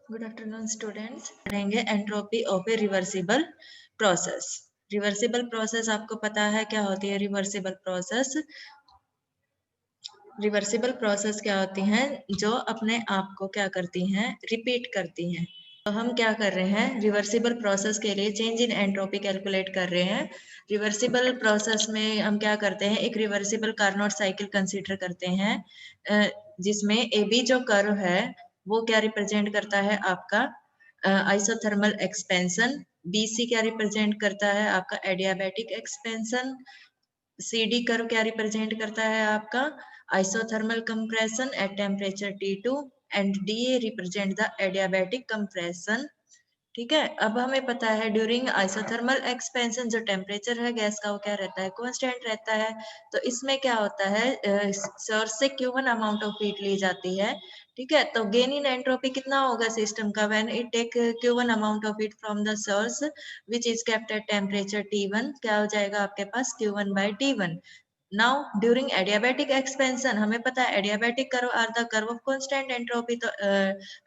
Good afternoon students. पढ़ेंगे entropy of a reversible process. Reversible process आपको पता है क्या होती है? रिवर्सिबल प्रोसेस क्या होती हैं? जो अपने आप को क्या करती हैं? रिपीट करती हैं। तो हम क्या कर रहे हैं? रिवर्सिबल प्रोसेस के लिए चेंज इन एंट्रोपी कैलकुलेट कर रहे हैं। रिवर्सिबल प्रोसेस में हम क्या करते हैं? एक रिवर्सिबल कार्नोट साइकिल कंसीडर करते हैं, जिसमें ए बी जो कर्व है वो क्या रिप्रेजेंट करता है? आपका आइसोथर्मल एक्सपेंशन। बी सी क्या रिप्रेजेंट करता है? आपका adiabatic expansion. C D curve क्या रिप्रेजेंट करता है? आपका isothermal compression at temperature T2 and D A represent the adiabatic compression. ठीक है, अब हमें पता है ड्यूरिंग आइसोथर्मल एक्सपेंशन जो टेम्परेचर है गैस का वो क्या रहता है? कांस्टेंट रहता है। तो इसमें क्या होता है? सोर्स से Q1 अमाउंट ऑफ हीट ली जाती है। ठीक है, तो गेन इन एंट्रोपी कितना होगा सिस्टम का? When it take Q1 amount of heat from the source which is kept at temperature T1, क्या हो जाएगा आपके पास? Q1 by T1। Now during adiabatic expansion हमें पता है adiabatic curve are the curve of constant entropy, तो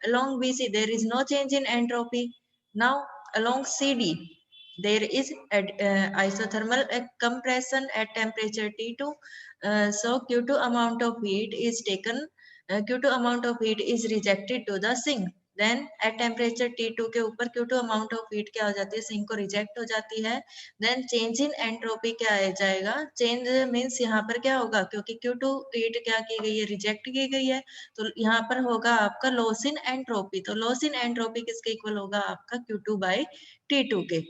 along BC there is no change in entropy. Now along CD there is isothermal compression at temperature T2. So Q2 amount of heat is taken, Q2 amount of heat is rejected to the sink. Then at temperature T2 के ऊपर Q2 amount of heat क्या हो जाती है? Sink को reject हो जाती है। देन चेंज इन एंट्रोपी क्या आ जाएगा? चेंज मीन्स यहाँ पर क्या होगा? क्योंकि Q2 हीट क्या की गई है? रिजेक्ट की गई है, तो यहाँ पर होगा आपका लॉस इन एंट्रोपी। तो लॉस इन एंट्रोपी किसके इक्वल होगा? आपका Q2 बाई T2 के।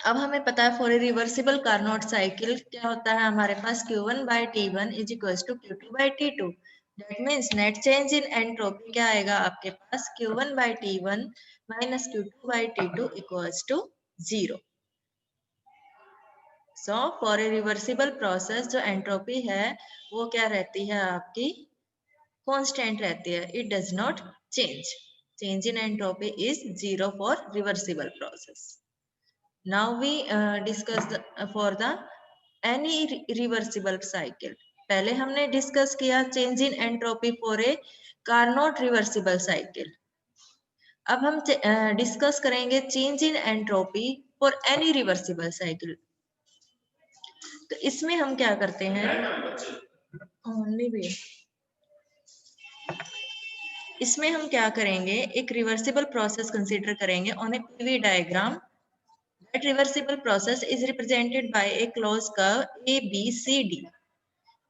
अब हमें पता है for a reversible Carnot cycle क्या होता है हमारे पास? Q1 by T1 is equals to Q2 by T2. That means net change in entropy क्या आएगा आपके पास? Q1 by T1 minus Q2 by T2 equals to 0. So for a reversible process जो entropy है वो क्या रहती है आपकी? कांस्टेंट रहती है. It does not change. Change in entropy is 0 for reversible process. Now we discuss for the any reversible cycle. पहले हमने डिस्कस किया change in entropy for a Carnot reversible cycle. अब हम डिस्कस करेंगे change in entropy for any reversible cycle. तो इसमें हम क्या करते हैं? नहीं भी इसमें हम क्या करेंगे? एक रिवर्सिबल प्रोसेस कंसीडर करेंगे on A PV diagram. That reversible process is represented by a closed curve A, B, C, D.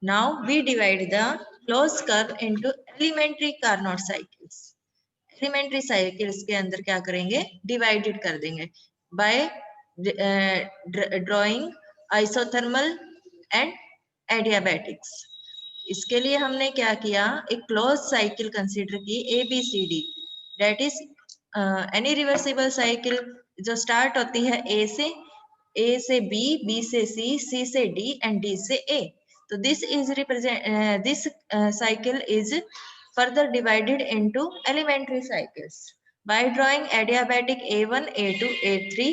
Now we divide the closed curve into elementary Carnot cycles. Elementary cycles के अंदर क्या करेंगे? Divided कर देंगे by drawing isothermal and adiabatics. इसके लिए हमने क्या किया? एक क्लोज साइकिल कंसीडर की ABCD, that is any reversible cycle जो स्टार्ट होती है ए से बी, बी से सी से डी एंड डी से ए। तो this is represent this cycle is further divided into elementary cycles by drawing adiabatic A1, A2, A3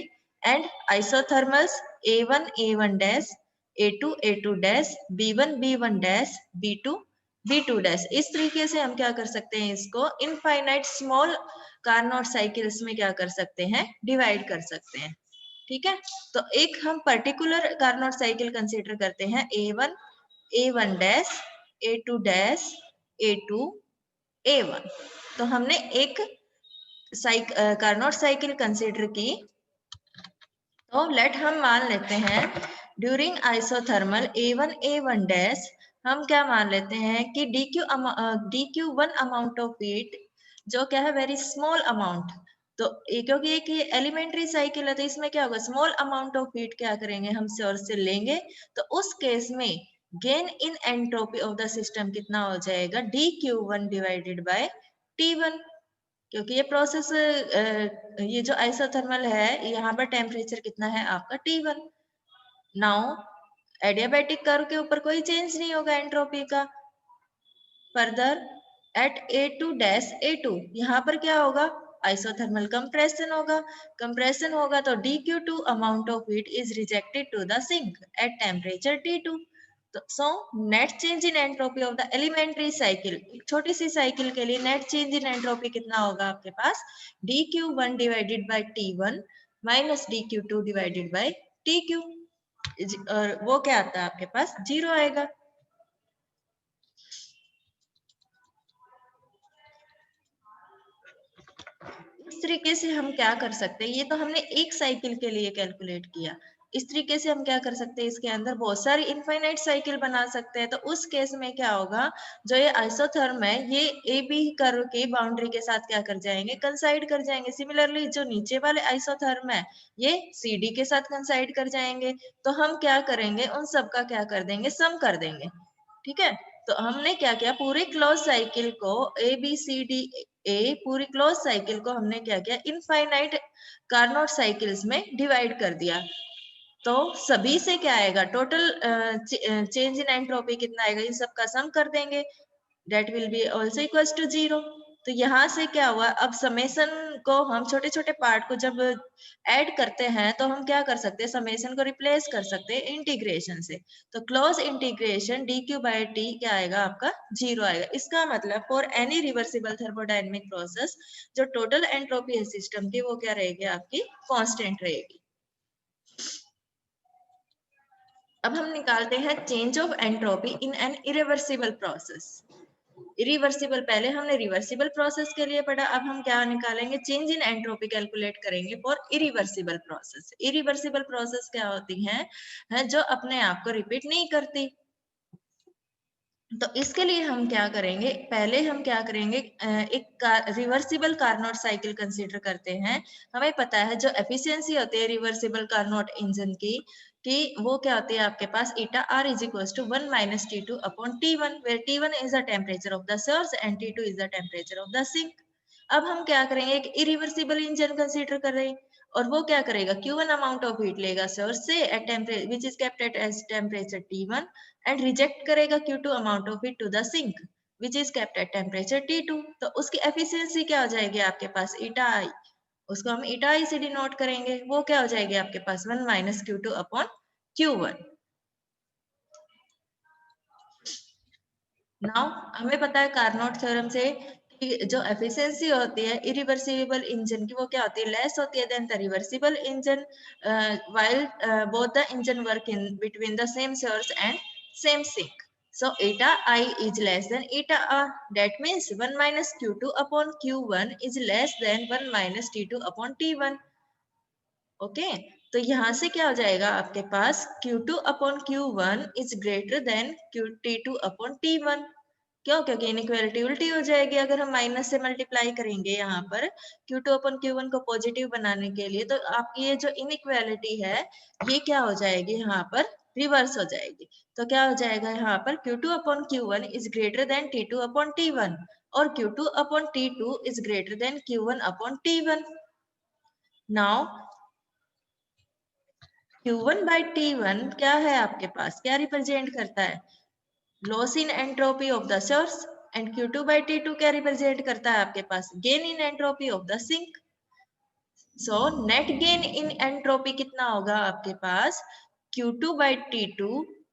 and isothermals A1, A1 dash, A2, A2 dash, B1, B1 dash, B2, B2 dash। इस तरीके से हम क्या कर सकते हैं? इसको infinite small Carnot cycles में क्या कर सकते हैं? डिवाइड कर सकते हैं। ठीक है, तो एक हम पर्टिकुलर कार्नोट साइकिल कंसीडर करते हैं A1, A1 dash, A2 dash, A2, A1। तो हमने एक कार्नोट साइकिल कंसीडर की। तो लेट हम मान लेते हैं during isothermal A1, A1 dash हम क्या मान लेते हैं कि DQ1 अमाउंट ऑफ हीट जो क्या है? Very small amount. तो क्योंकि एक ये एलिमेंट्री साइकिल है तो इसमें क्या होगा? स्मॉल अमाउंट ऑफ हीट क्या करेंगे? हम सोर्स से लेंगे। तो उस केस में gain in entropy of the system कितना हो जाएगा? DQ1 divided by T1। क्योंकि ये प्रोसेस ये जो आइसोथर्मल है यहाँ पर टेम्परेचर कितना है आपका? T1। नाउ एडियाबैटिक कर्व के ऊपर कोई चेंज नहीं होगा एंट्रोपी का। Further at A2 dash A2 यहाँ पर क्या होगा? आइसोथर्मल कंप्रेशन होगा। कंप्रेशन होगा तो DQ2 amount of heat is rejected to the sink at temperature T2। तो so net change in entropy of the elementary cycle, एक छोटी सी साइकिल के लिए नेट चेंज इन एंट्रोपी कितना होगा आपके पास, dq1 divided by t1 minus dq2 divided by tq, और वो क्या आता है आपके पास, 0 आएगा। इस तरीके से हम क्या कर सकते हैं, ये तो हमने एक साइकिल के लिए कैलकुलेट किया। इस तरीके से हम क्या कर सकते हैं, इसके अंदर बहुत सारी इनफाइनाइट साइकिल बना सकते हैं। तो उस केस में क्या होगा, जो ये आइसोथर्म है ये ए बी कर्व की बाउंड्री के साथ क्या कर जाएंगे, कंसाइड कर जाएंगे। सिमिलरली जो नीचे वाले आइसोथर्म है ये सी डी के साथ कंसाइड कर जाएंगे। तो हम क्या करेंगे, उन सब का क्या कर देंगे, सम कर देंगे। ठीक है, तो हमने क्या किया, पूरी क्लोज साइकिल को A B C D A, पूरी क्लोज साइकिल को हमने क्या किया, इनफाइनाइट कार्नोट साइकिल्स में डिवाइड कर दिया। तो सभी से क्या आएगा, टोटल चेंज इन एंट्रोपी कितना आएगा, इन सब का सम कर देंगे, that will be also equals to 0। तो यहाँ से क्या हुआ, अब समेशन को हम छोटे छोटे पार्ट को जब ऐड करते हैं तो हम क्या कर सकते हैं, समेशन को रिप्लेस कर सकते हैं इंटीग्रेशन से। तो close integration dq by t क्या आएगा आपका, 0 आएगा। इसका मतलब for any reversible thermodynamic process जो टोटल एंट्रोपी है सिस्टम की वो क्या रहेगी आपकी, कांस्टेंट रहेगी। अब हम निकालते हैं change of entropy in an irreversible process. Irreversible, पहले हमने रिवर्सिबल प्रोसेस के लिए पढ़ा, अब हम क्या निकालेंगे, चेंज इन एंट्रोपी कैलकुलेट करेंगे for irreversible process. Irreversible process क्या होती है जो अपने आप को रिपीट नहीं करती। तो इसके लिए हम क्या करेंगे, पहले हम क्या करेंगे, एक रिवर्सिबल कार्नोट साइकिल कंसीडर करते हैं। हमें पता है जो एफिशिएंसी होती है रिवर्सिबल कार्नोट इंजन की, कि वो क्या होती है आपके पास, eta R is equals to 1 minus T2 upon T1, where T1 is the temperature of the source and T2 is the temperature of the sink. अब हम क्या करेंगे, एक इरिवर्सिबल इंजन कंसीडर कर रहे हैं, और वो क्या करेगा, Q1 अमाउंट ऑफ हीट लेगा सोर्स से at temperature which is kept at as temperature T1 and reject करेगा Q2 amount of heat to the sink which is kept at temperature T2। तो उसकी एफिशिएंसी क्या हो जाएगी आपके पास, ईटा आई, उसको हम ईटा आई से डिनोट करेंगे, वो क्या हो जाएगी आपके पास 1 minus Q2 upon Q1। Now हमें पता है कार्नोट थ्योरम से कि जो एफिशिएंसी होती है इरिवर्सिबल इंजन की वो क्या होती है, लेस होती है then the reversible engine, while both the engine work in between the same source and same sink. So eta I is less than eta R. That means 1 minus Q2 upon Q1 is less than 1 minus T2 upon T1. Okay, तो यहाँ से क्या हो जाएगा आपके पास, Q2 upon Q1 is greater then T2 upon T1। क्यों, क्योंकि inequality उल्टी हो जाएगी अगर हम माइनस से मल्टीप्लाई करेंगे यहाँ पर Q2 अपॉन Q1 को पॉजिटिव बनाने के लिए, तो आपकी ये जो इनइक्वालिटी है ये क्या हो जाएगी, यहाँ पर रिवर्स हो जाएगी। तो क्या हो जाएगा यहाँ पर, Q2 upon Q1 is greater then T2 upon T1 और Q2 upon T2 is greater then Q1 upon T1। Now Q1 by T1 क्या है आपके पास, क्या रिप्रेजेंट करता है, loss in entropy of the source, and Q2 by T2 क्या represent करता है आपके पास, gain in entropy of the sink. So net gain in entropy कितना होगा आपके पास, Q2 by T2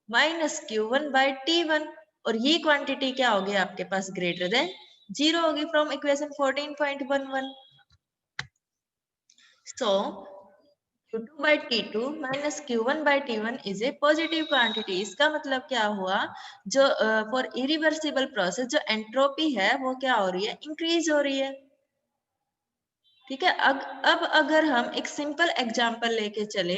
minus Q1 by T1, और ये क्वांटिटी क्या होगी आपके पास, ग्रेटर देन 0 होगी from equation 14.11। So Q2 by T2 minus Q1 by T1 is a positive quantity। इसका मतलब क्या हुआ, जो फॉर इरिवर्सिबल प्रोसेस जो एंट्रोपी है वो क्या हो रही है, इंक्रीज हो रही है। ठीक है, अब अगर हम एक सिंपल एग्जांपल लेके चले,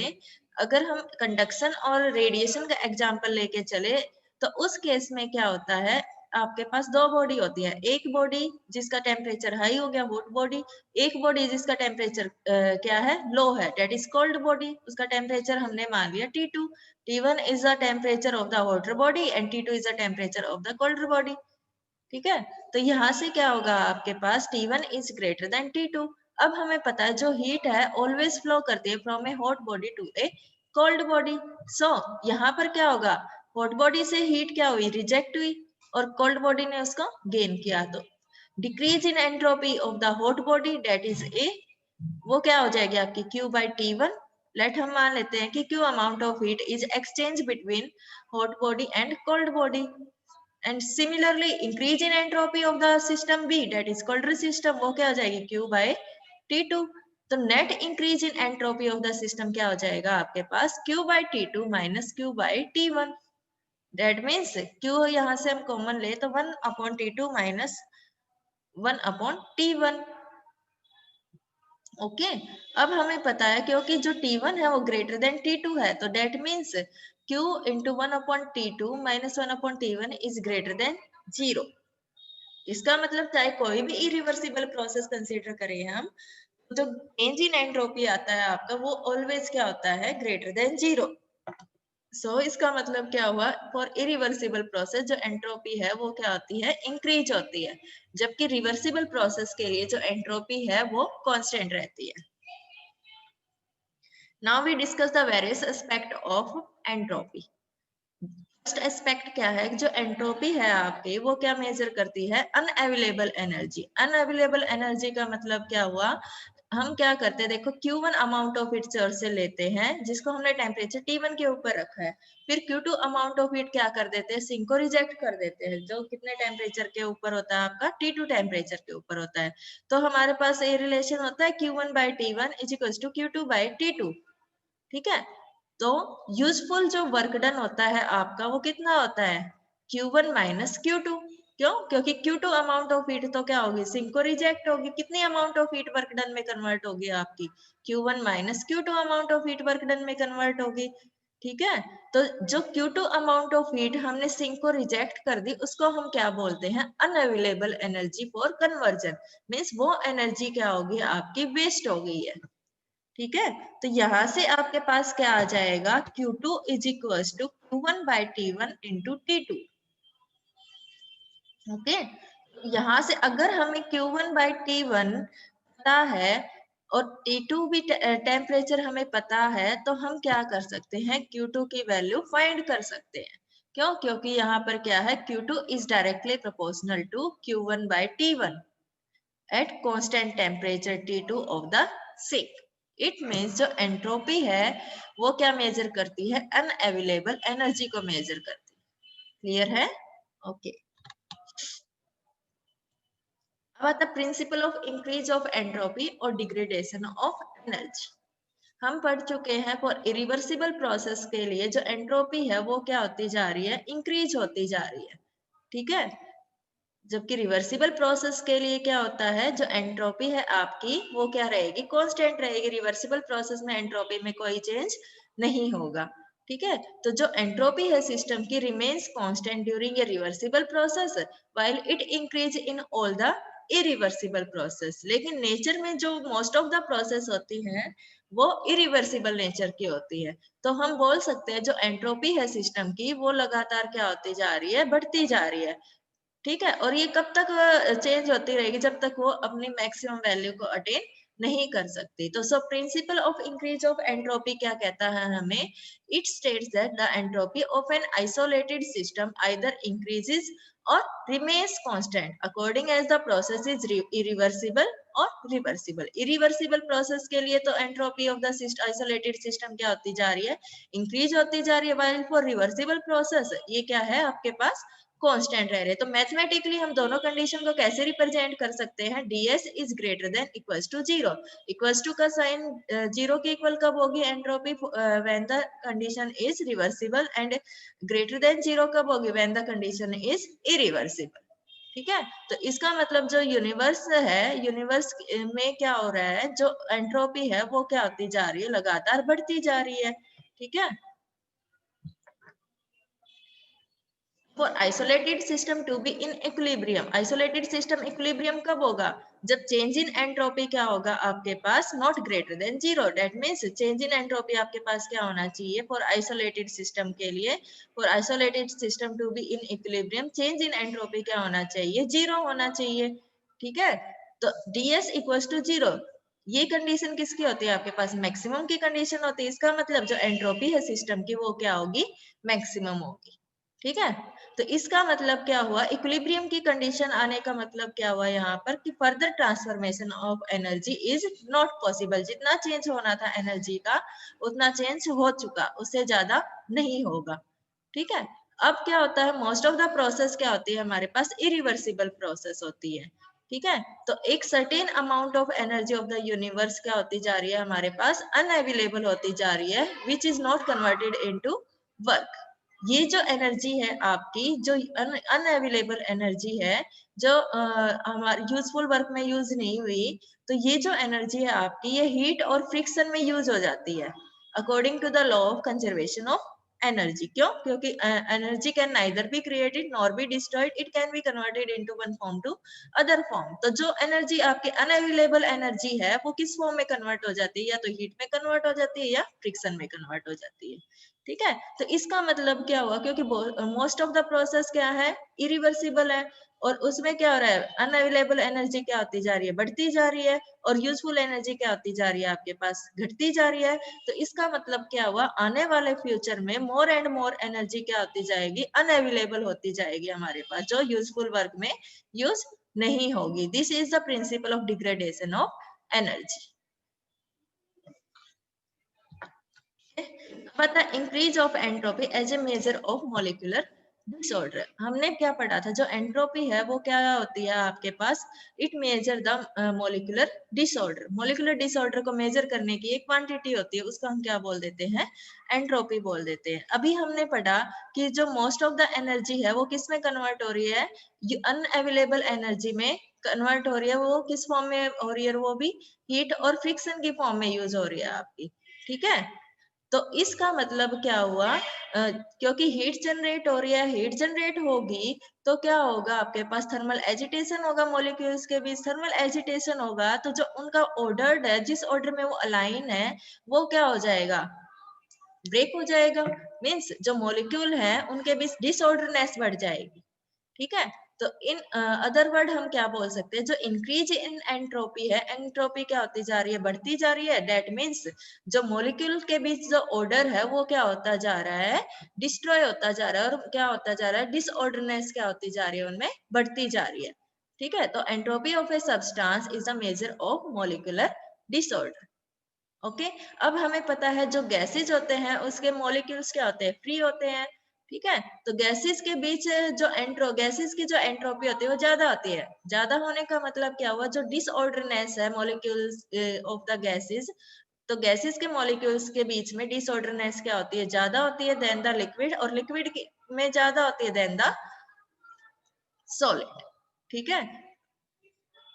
अगर हम कंडक्शन और रेडिएशन का एग्जांपल लेके चले, तो उस केस में क्या होता है, आपके पास दो बॉडी होती है, एक बॉडी जिसका टेम्परेचर हाई हो गया हॉट बॉडी, एक बॉडी जिसका टेम्परेचर क्या है, लो है, डेट इज कोल्ड बॉडी, उसका टेम्परेचर हमने मान लिया T2। T1 is the temperature of the hotter body and T2 is the temperature of the colder body. ठीक है, तो यहाँ से क्या होगा आपके पास, T1 is greater then T2। अब हमें पता है जो हीट है ऑलवेज फ्लो करती है from a hot body to a cold body. So यहाँ पर क्या होगा, हॉट बॉडी से हीट क्या हुई, रिजेक्ट हुई, और कोल्ड बॉडी ने उसको गेन किया। तो decrease in entropy of the hot body date is a, वो क्या हो जाएगी आपकी Q by T1 लेट हम मान लेते हैं कि Q amount of heat is exchange between hot body and cold body, and similarly increase in entropy of the system B that is colder system, वो क्या हो जाएगी Q बाय T2। तो net increase in entropy of the system क्या हो जाएगा आपके पास Q by T2 minus Q by T1। That means Q यहाँ से हम कॉमन ले तो 1/T2 माइनस 1/T1। ओके, अब हमें पता है क्योंकि जो T1 है वो ग्रेटर देन T2 है, तो that means Q into 1/T2 minus 1/T1 is greater than 0। इसका मतलब चाहे कोई भी इरिवर्सिबल प्रोसेस कंसीडर करें हम, जो चेंज इन एंट्रोपी आता है आपका वो ऑलवेज क्या होता है ग्रेटर देन 0। सो इसका मतलब क्या हुआ, फॉर इरिवर्सिबल प्रोसेस जो एंट्रोपी है वो क्या होती है इंक्रीज होती है, जबकि रिवर्सिबल प्रोसेस के लिए जो एंट्रोपी है वो कांस्टेंट रहती है। Now we discuss the various aspect of entropy. First aspect क्या है, जो एंट्रोपी है आपकी वो क्या मेजर करती है अनअवेलेबल एनर्जी। अनअवेलेबल एनर्जी का मतलब क्या हुआ, हम क्या करते हैं देखो Q1 amount of heat source से लेते हैं जिसको हमने टेम्परेचर T1 के ऊपर रखा है, फिर Q2 अमाउंट ऑफ हीट क्या कर देते हैं सिंक को रिजेक्ट कर देते हैं, जो कितने टेम्परेचर के ऊपर होता है आपका T2 टेम्परेचर के ऊपर होता है। तो हमारे पास ये रिलेशन होता है Q1 by T1 is equal to Q2 by T2। ठीक है, तो यूजफुल जो वर्क डन होता है आपका वो कितना होता है Q1 माइनस Q2। क्यों, क्योंकि Q2 अमाउंट ऑफ हीट तो क्या होगी सिंक को रिजेक्ट होगी, कितनी amount of heat work done में कन्वर्ट होगी आपकी Q1 minus Q2 amount of heat work done में कन्वर्ट होगी। ठीक है, तो जो Q2 अमाउंट ऑफ हीट हमने सिंक को रिजेक्ट कर दी उसको हम क्या बोलते हैं unavailable energy for conversion, means वो एनर्जी क्या होगी आपकी वेस्ट हो गई है। ठीक है, तो यहां से आपके पास क्या आ जाएगा Q2 is equal to Q1 by T1 into T2। Okay, यहां से अगर हमें Q1 बाय T1 पता है और T2 भी टेम्परेचर हमें पता है, तो हम क्या कर सकते हैं Q2 की वैल्यू फाइंड कर सकते हैं। क्यों, क्योंकि यहाँ पर क्या है Q2 is directly proportional to Q1 by T1 at constant temperature T2 of the sink. It means जो एंट्रोपी है वो क्या मेजर करती है अनअवेलेबल एनर्जी को मेजर करती है। क्लियर है? ओके, अब आता है principal of increase of entropy और डिग्रेडेशन ऑफ एनर्जी। हम पढ़ चुके हैं फॉर इरिवर्सिबल प्रोसेस के लिए जो एंट्रोपी है वो क्या होती जा रही है इंक्रीज होती जा रही है। ठीक है, जबकि रिवर्सिबल प्रोसेस के लिए क्या होता है जो एंट्रोपी है आपकी वो क्या रहेगी कांस्टेंट रहेगी। रिवर्सिबल प्रोसेस में एंट्रोपी में कोई चेंज नहीं होगा। ठीक है, तो जो एंट्रोपी है सिस्टम की remains constant during a reversible process while it increase in all the irreversible process. लेकिन नेचर में जो मोस्ट ऑफ द प्रोसेस होती है वो इरिवर्सिबल नेचर की होती है। तो हम बोल सकते हैं जो एंट्रोपी है सिस्टम की वो लगातार क्या होती जा रही है बढ़ती जा रही है। ठीक है, और ये कब तक चेंज होती रहेगी जब तक वो अपनी मैक्सिमम वैल्यू को अटेन नहीं कर सकती। तो so principle of increase of entropy क्या कहता है हमें, it states that the entropy of an isolated system either increases और remains constant according as the process is irreversible और रिवर्सिबल। इरिवर्सिबल प्रोसेस के लिए तो entropy of the isolated system क्या होती जा रही है इंक्रीज होती जा रही है, व्हाइल फॉर रिवर्सिबल प्रोसेस ये क्या है आपके पास कांस्टेंट रह रहे। तो मैथमेटिकली हम दोनों कंडीशन को कैसे रिप्रेजेंट कर सकते हैं, ds is greater than equals to 0। Equals to का साइन 0 के इक्वल कब होगी entropy when the condition is reversible, and greater than 0 कब होगी when the condition is irreversible. ठीक है, तो इसका मतलब जो यूनिवर्स है यूनिवर्स में क्या हो रहा है जो एंट्रोपी है वो क्या होती जा रही है लगातार बढ़ती जा रही है। ठीक है, For isolated system to be in equilibrium, isolated system equilibrium कब होगा जब change in entropy क्या होगा आपके पास not greater than 0। that means change in entropy आपके पास क्या होना चाहिए for isolated system के लिए, for isolated system to be in equilibrium change in entropy क्या होना चाहिए 0 होना चाहिए। ठीक है, तो ds equals to 0 ये कंडीशन किसकी होती है आपके पास मैक्सिमम की कंडीशन होती है। इसका मतलब जो एंट्रोपी है सिस्टम की वो क्या होगी मैक्सिमम होगी। ठीक है। तो इसका मतलब क्या हुआ, इक्विलिब्रियम की कंडीशन आने का मतलब क्या हुआ यहाँ पर कि further transformation of energy is not possible. जितना चेंज होना था एनर्जी का उतना चेंज हो चुका, उससे ज्यादा नहीं होगा। ठीक है। अब क्या होता है, मोस्ट ऑफ द प्रोसेस क्या होती है हमारे पास, इरिवर्सिबल प्रोसेस होती है। ठीक है। तो एक certain amount of energy of the universe क्या होती जा रही है हमारे पास, अनअवेलेबल होती जा रही है, which is not converted into work. ये जो एनर्जी है आपकी, जो अनअवेलेबल एनर्जी है, जो हमारे यूजफुल वर्क में यूज नहीं हुई, तो ये जो एनर्जी है आपकी, ये हीट और फ्रिक्शन में यूज हो जाती है according to the law of conservation of energy. क्यों? क्योंकि energy can neither be created nor be destroyed, it can be converted into one form to other form. तो जो एनर्जी आपकी अनअवेलेबल एनर्जी है वो किस फॉर्म में कन्वर्ट हो जाती है, या तो हीट में कन्वर्ट हो जाती है या फ्रिक्शन में कन्वर्ट हो जाती है। ठीक है। तो इसका मतलब क्या हुआ, क्योंकि मोस्ट ऑफ द प्रोसेस क्या है, इरिवर्सिबल है, और उसमें क्या हो रहा है, अनअवेलेबल एनर्जी क्या होती जा रही है, बढ़ती जा रही है, और यूजफुल एनर्जी क्या होती जा रही है आपके पास, घटती जा रही है। तो इसका मतलब क्या हुआ, आने वाले फ्यूचर में मोर एंड मोर एनर्जी क्या होती जाएगी, अनअवेलेबल होती जाएगी हमारे पास, जो यूजफुल वर्क में यूज नहीं होगी। This is the principle of degradation of energy. पता, increase of entropy as a measure of molecular disorder. हमने क्या पढ़ा था, जो एंट्रोपी है वो क्या होती है आपके पास, it measure the molecular disorder. Molecular disorder को मेजर करने की एक क्वांटिटी होती है, उसको हम क्या बोल देते हैं, एंट्रोपी बोल देते हैं। अभी हमने पढ़ा कि जो मोस्ट ऑफ द एनर्जी है वो किस में कन्वर्ट हो रही है, अनअवेलेबल एनर्जी में कन्वर्ट हो रही है। वो किस फॉर्म में हो रही है, वो भी हीट और फ्रिक्शन की फॉर्म में यूज हो रही है आपकी। ठीक है। तो इसका मतलब क्या हुआ, क्योंकि हीट जनरेट हो रही है, हीट जनरेट होगी तो क्या होगा, आपके पास थर्मल एजिटेशन होगा, मॉलिक्यूल्स के बीच थर्मल एजिटेशन होगा, तो जो उनका ऑर्डर है, जिस ऑर्डर में वो अलाइन है, वो क्या हो जाएगा, ब्रेक हो जाएगा। मीन्स जो मॉलिक्यूल है उनके बीच डिसऑर्डरनेस बढ़ जाएगी। ठीक है। तो इन अदर वर्ड हम क्या बोल सकते हैं, जो इंक्रीज इन एंट्रोपी है, एंट्रोपी क्या होती जा रही है, बढ़ती जा रही है। दैट मीन्स जो मॉलिक्यूल के बीच जो ऑर्डर है वो क्या होता जा रहा है, डिस्ट्रॉय होता जा रहा है, और क्या होता जा रहा है, डिसऑर्डरनेस क्या होती जा रही है, उनमें बढ़ती जा रही है। ठीक है। तो entropy of a substance is a major of molecular disorder. Okay. अब हमें पता है जो गैसेज होते हैं उसके मॉलिक्यूल्स क्या होते हैं, फ्री होते हैं। ठीक है। तो गैसेस के बीच जो गैसेस की जो एंट्रोपी होती है वो ज्यादा होती है। ज्यादा होने का मतलब क्या हुआ, जो डिसऑर्डरनेस है मॉलिक्यूल्स ऑफ द गैसेस, तो गैसेस के मॉलिक्यूल्स के बीच में डिसऑर्डरनेस क्या होती है, ज्यादा होती है देन द लिक्विड, और लिक्विड में ज्यादा होती है देन द सॉलिड। ठीक है।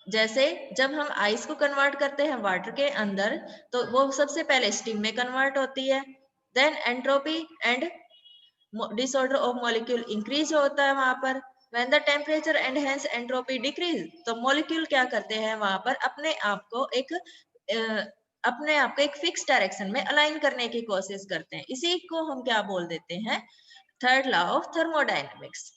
जैसे जब हम आइस को कन्वर्ट करते हैं वाटर के अंदर, तो वो सबसे पहले स्टीम में कन्वर्ट होती है, then entropy and disorder of molecule increase होता है वहां पर। When the temperature and hence entropy decrease, तो मॉलिक्यूल क्या करते हैं वहां पर, अपने आप को एक फिक्स डायरेक्शन में अलाइन करने की कोशिश करते हैं। इसी को हम क्या बोल देते हैं, third law of thermodynamics.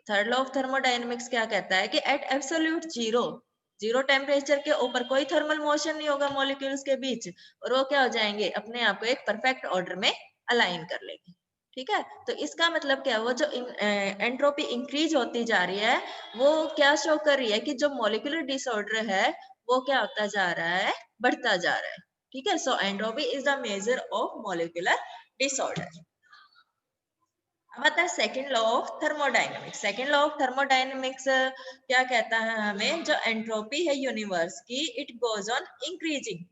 Third law of thermodynamics क्या कहता है कि at absolute zero, zero temperature के ऊपर कोई थर्मल मोशन नहीं होगा मॉलिक्यूल्स के बीच, और वो क्या हो जाएंगे, अपने आप को एक परफेक्ट ऑर्डर में अलाइन कर लेंगे। ठीक है। तो इसका मतलब क्या हुआ, जो एंट्रोपी इंक्रीज होती जा रही है, वो क्या शो कर रही है कि जो मॉलिक्यूलर डिसऑर्डर है वो क्या होता जा रहा है, बढ़ता जा रहा है। ठीक है। So entropy is the measure of molecular disorder. अब आता है second law of thermodynamics. Second law of thermodynamics क्या कहता है हमें, जो एंट्रोपी है यूनिवर्स की, it goes on increasing,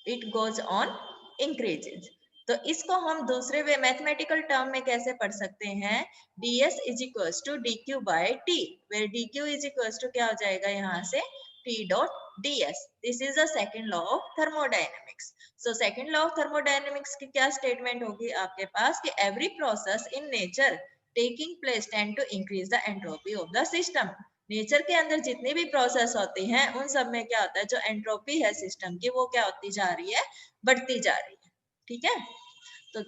it goes on increases. तो इसको हम दूसरे वे मैथमेटिकल टर्म में कैसे पढ़ सकते हैं, ds is equals to d q by t, where d q is equals to क्या हो जाएगा यहाँ से, t dot ds। This is the second law of thermodynamics. So second law of thermodynamics की क्या स्टेटमेंट होगी आपके पास, कि every process in nature taking place tend to increase the entropy of the system. Nature के अंदर जितनी भी प्रोसेस होती हैं उन सब में क्या होता है, जो एंट्रोपी है सिस्टम की वो क्या होती जा रही है, बढ़ती जा रही है। ठीक है। तो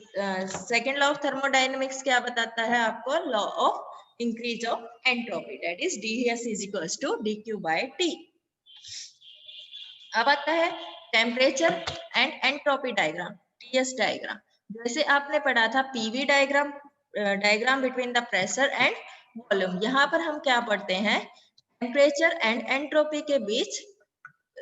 सेकेंड लॉ ऑफ थर्मोडायनेमिक्स क्या बताता है आपको, law of increase of entropy, that is ds is equals to dq by t। अब आता है temperature and entropy diagram, TS diagram. जैसे आपने पढ़ा था PV diagram, diagram between the pressure and volume. यहाँ पर हम क्या पढ़ते हैं, टेम्परेचर एंड एंट्रोपी के बीच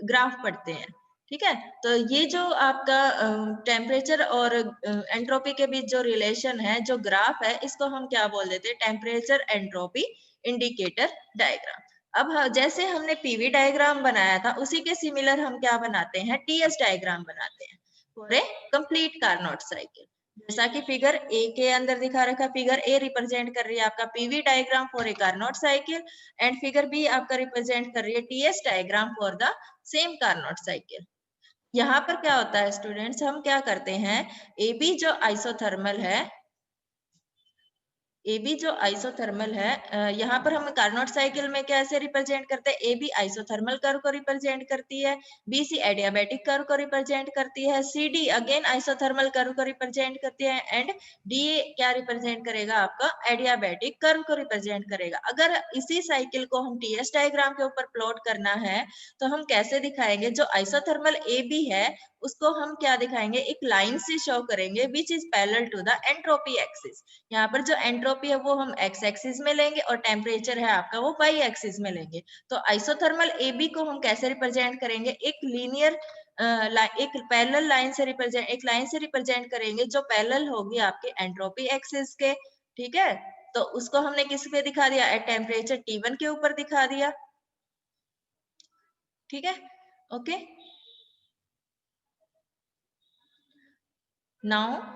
ग्राफ पढ़ते हैं। ठीक है, तो ये जो आपका टेम्परेचर और एंट्रोपी के बीच जो रिलेशन है, जो ग्राफ है, इसको हम क्या बोल देते हैं, टेम्परेचर एंट्रोपी इंडिकेटर डायग्राम। अब जैसे हमने पीवी डायग्राम बनाया था, उसी के सिमिलर हम क्या बनाते हैं, टीएस डायग्राम बनाते हैं for a complete Carnot cycle. जैसा कि फिगर ए के अंदर दिखा रखा, फिगर ए रिप्रेजेंट कर रही है आपका PV diagram for a Carnot cycle, and figure B आपका रिप्रेजेंट कर रही है TS diagram for the same Carnot cycle. यहाँ पर क्या होता है स्टूडेंट्स, हम क्या करते हैं, ए बी जो आइसोथर्मल है, ए बी जो आइसोथर्मल है, यहाँ पर हम कार्नोट साइकिल में कैसे रिप्रेजेंट करते हैं, ए बी आइसोथर्मल कर्व को रिप्रेजेंट करती है, बी सी एडियाबैटिक कर्व को रिप्रेजेंट करती है, C D again isothermal curve को रिप्रेजेंट करती है, एंड डी क्या रिप्रेजेंट करेगा, आपका एडियाबैटिक कर्व को रिप्रेजेंट करेगा। अगर इसी साइकिल को हम टीएस डायग्राम के ऊपर प्लॉट करना है तो हम कैसे दिखाएंगे, जो आइसोथर्मल ए बी है उसको हम क्या दिखाएंगे, एक लाइन से शो करेंगे which is parallel to the entropy axis. यहाँ पर जो एंट्रोपी है वो हम एक्स एक्सिस में लेंगे और टेम्परेचर है आपका वो वाई एक्सिस में लेंगे। तो आइसोथर्मल ए बी को हम कैसे रिप्रेजेंट करेंगे, एक लीनियर एक पैरेलल लाइन से रिप्रेजेंट, एक लाइन से रिप्रेजेंट करेंगे जो पैरेलल होगी आपके एंट्रोपी एक्सिस के। ठीक है, तो उसको हमने किस पे दिखा दिया, एट टेम्परेचर T1 के ऊपर दिखा दिया। ठीक है, okay. Now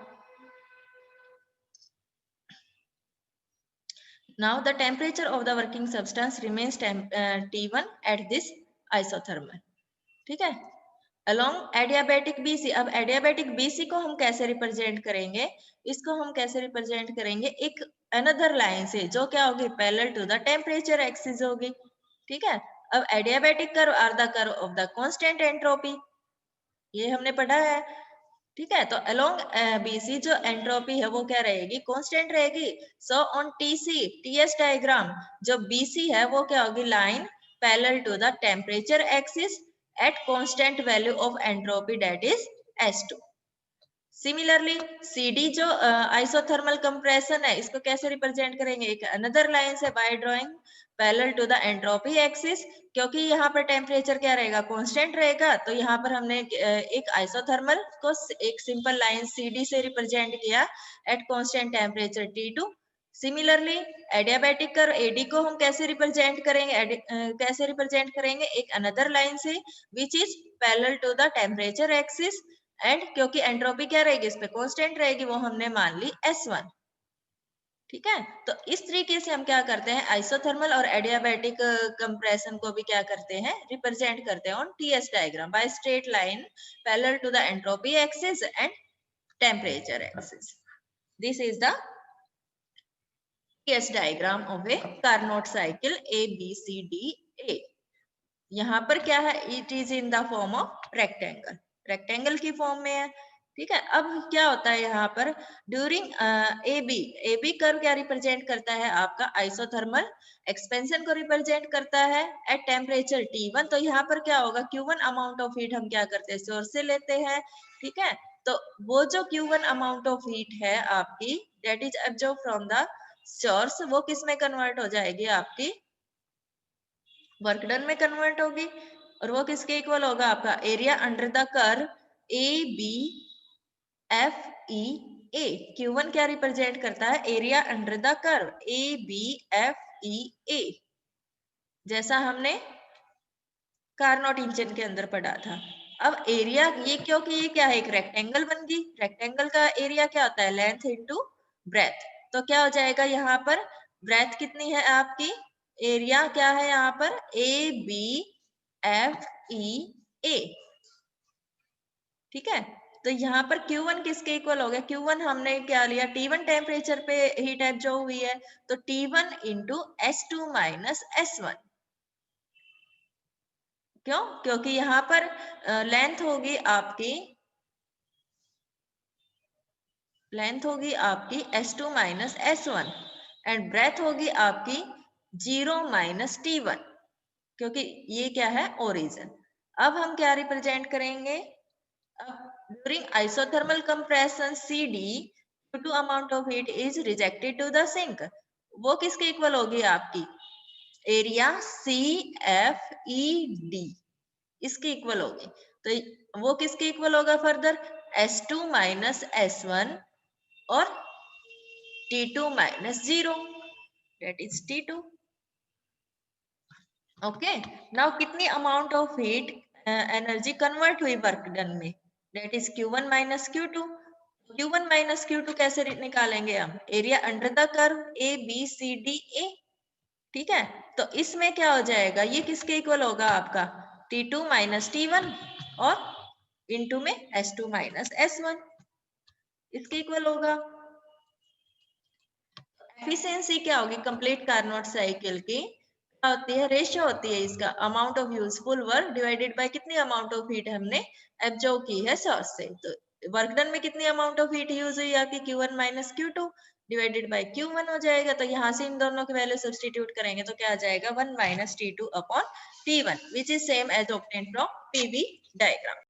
the temperature of the working substance remains T1 at this isothermal. ठीक है, along adiabatic BC। अब adiabatic BC को हम कैसे रिप्रेजेंट करेंगे, इसको हम कैसे रिप्रेजेंट करेंगे, एक अनदर लाइन से जो क्या होगी, parallel to the temperature axis होगी। ठीक है, अब adiabatic curve are the curve of the constant entropy, ये हमने पढ़ा है। ठीक है, तो अलोंग बीसी जो एंट्रोपी है वो क्या रहेगी, कांस्टेंट रहेगी। So on TC TS diagram जो बीसी है वो क्या होगी, line parallel to the temperature axis at constant value of entropy that is S2। Similarly CD जो आइसोथर्मल कंप्रेशन है, इसको कैसे रिप्रेजेंट करेंगे, एक अनदर लाइन से by drawing parallel to the entropy axis. क्योंकि यहाँ पर टेम्परेचर क्या रहेगा, कांस्टेंट रहेगा, तो यहाँ पर हमने एक आइसोथर्मल को एक सिंपल लाइन CD से रिप्रेजेंट किया eight constant temperature T2। Similarly adiabatic curve AD को हम कैसे रिप्रेजेंट करेंगे, कैसे रिप्रेजेंट करेंगे, एक अनदर लाइन से which is parallel to the temperature axis, and क्योंकि एंट्रोपी क्या रहेगी, इस पे कांस्टेंट रहेगी, वो हमने मान ली S1। ठीक है, तो इस तरीके से हम क्या करते हैं, आइसोथर्मल और एडियाबैटिक कंप्रेशन को भी क्या करते हैं, रिप्रेजेंट करते हैं on TS diagram by straight line parallel to the entropy axis and temperature axis. This is the TS diagram of a Carnot cycle ABCDA। यहाँ पर क्या है, it is in the form of rectangle, rectangle की फॉर्म में है। ठीक है, अब क्या होता है यहाँ पर, ड्यूरिंग AB कर्व क्या रिप्रेजेंट करता है, आपका आइसोथर्मल एक्सपेंशन को रिप्रेजेंट करता है एट टेम्परेचर T1। तो यहाँ पर क्या होगा, Q1 अमाउंट ऑफ हीट हम क्या करते हैं, सोर्स से लेते हैं। ठीक है, तो वो जो Q1 अमाउंट ऑफ हीट है आपकी, that is absorb from the source, वो किस में कन्वर्ट हो जाएगी, आपकी वर्क डन में कन्वर्ट होगी। और वो किसके इक्वल होगा, आपका area under the curve ABFEA। Q1 क्या रिप्रेजेंट करता है, area under the curve ABFEA, जैसा हमने कार्नोट इंजन के अंदर पढ़ा था। अब एरिया ये, क्योंकि ये क्या है, एक रेक्टेंगल बन गई, रेक्टेंगल का एरिया क्या होता है, लेंथ इनटू ब्रेथ। तो क्या हो जाएगा, यहाँ पर ब्रेथ कितनी है आपकी, एरिया क्या है यहाँ पर ABFEA। ठीक है, तो यहाँ पर Q1 किसके इक्वल हो गया, Q1 हमने क्या लिया, T1 टेम्परेचर पे हीट एब्जॉर्ब हुई है, तो T1 into S2 minus S1। क्यों, क्योंकि यहाँ पर लेंथ होगी आपकी, S2 minus S1 and breadth होगी आपकी 0 माइनस T1, क्योंकि ये क्या है, ओरिजिन। अब हम क्या रिप्रेजेंट करेंगे, अब during isothermal compression CD Q2 amount of heat is rejected to the sink. वो किसके इक्वल होगी आपकी? एरिया CFED इसके इक्वल होगी। तो वो किसके इक्वल होगा फर्दर? S2 माइनस S1 और T2 minus 0 that is T2. Okay, now कितनी amount of heat energy convert हुई वर्क डन में? That is Q1 minus Q2. Q1 minus Q2 कैसे निकालेंगे हम? Area under the curve ABCDA, ठीक है। तो इसमें क्या हो जाएगा? ये किसके इक्वल होगा आपका? T2 माइनस T1 और इनटू में S2 माइनस S1 इसके इक्वल होगा। एफिशिएंसी क्या होगी कंप्लीट कार्नोट साइकिल की? क्या होती है? रेशियो होती है इसका amount of useful work divided by कितनी अमाउंट ऑफ हीट हमने एब्जॉर्ब की है सोर्स से। तो वर्क डन में कितनी अमाउंट ऑफ हीट यूज हुई आपकी? Q1 minus Q2 divided by Q1 हो जाएगा। तो यहाँ से इन दोनों की वैल्यू सब्स्टिट्यूट करेंगे तो क्या आ जाएगा? 1 minus T2 upon T1 which is same as obtain from PV diagram.